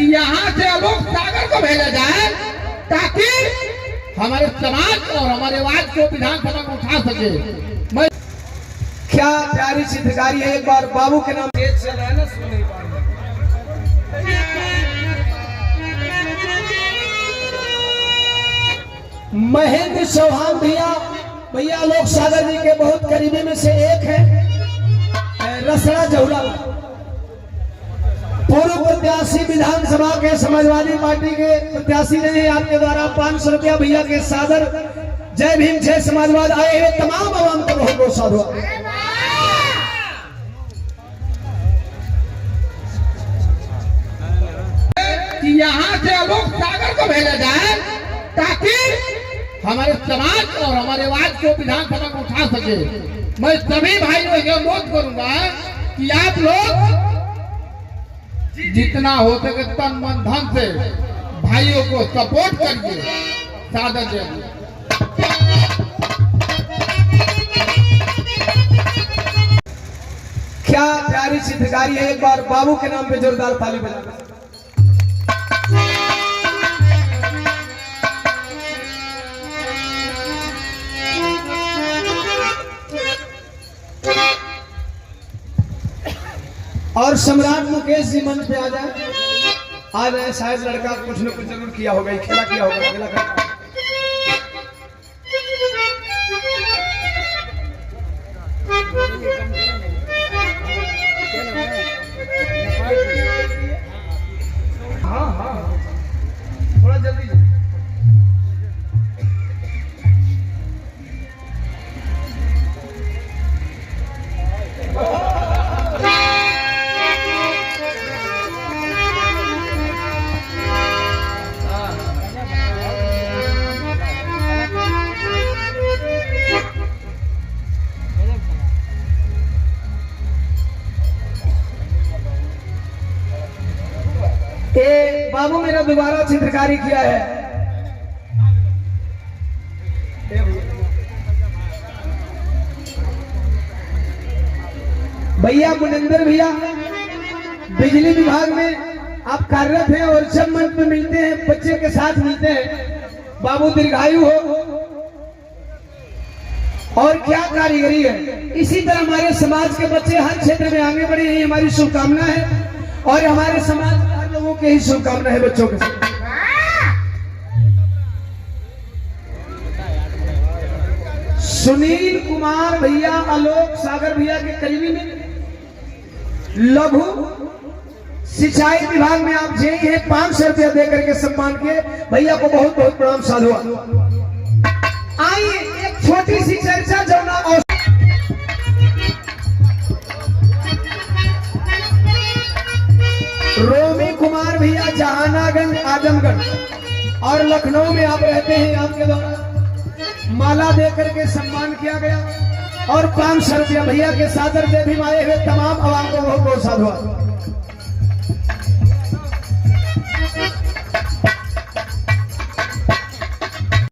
कि यहाँ से आलोक सागर को भेजा जाए ताकि हमारे समाज और हमारे आवाज को विधानसभा में उठा सके। मैं क्या प्यारी चित्रकारी है। एक बार बाबू के नाम चल रहा है ना, सुन नहीं पा रहे। महेंद्र चौहान भैया आलोक सागर जी के बहुत करीबी में से एक है। रसड़ा जहुला पूर्व प्रत्याशी विधानसभा के समाजवादी पार्टी के प्रत्याशी रहे। आपके द्वारा 500 रुपया भैया के सादर। जय भीम जय समाजवाद। आए हुए तमाम आवाम का बहुत बहुत साधुवाद। कि यहाँ से आलोक सागर को भेजा जाए ताकि हमारे समाज और हमारे आवाज को विधानसभा में उठा सके। मैं सभी भाइयों से अनुरोध करूंगा कि आप लोग जितना हो सके तन मन धन से भाइयों को सपोर्ट करिए, सादर दीजिए। क्या प्यारी चित्रकारी है। एक बार बाबू के नाम पे जोरदार ताली बजाना। और सम्राट मुकेश जी मंच पे आ जाए। आ जाए। शायद लड़का कुछ न कुछ जरूर किया होगा, खेला किया होगा, खेला करता। हाँ हाँ थोड़ा जल्दी बाबू मेरा दोबारा चित्रकारी किया है। भैया मुनिंदर भैया बिजली विभाग में आप कार्यरत हैं और जब मंच में मिलते हैं बच्चे के साथ मिलते हैं। बाबू दीर्घायु हो और क्या कारीगरी है। इसी तरह हमारे समाज के बच्चे हर क्षेत्र में आगे बढ़े हैं, हमारी शुभकामना है। और हमारे समाज लोगों के ही शुभकामना है बच्चों के साथ। सुनील कुमार भैया आलोक सागर भैया के करीबी में लघु सिंचाई विभाग में आप जेई हैं। 500 रुपया देकर के सम्मान किए। भैया को बहुत बहुत प्रणाम साधुवाद। आइए एक छोटी सी चर्चा जो ना रोमी कुमार भैया जहानागंज आजमगढ़ और लखनऊ में आप रहते हैं। आपके द्वारा माला देकर के सम्मान किया गया और 500 रुपया भैया के सादर से भी आए हुए तमाम आवाम को बहुत बहुत साधुवाद।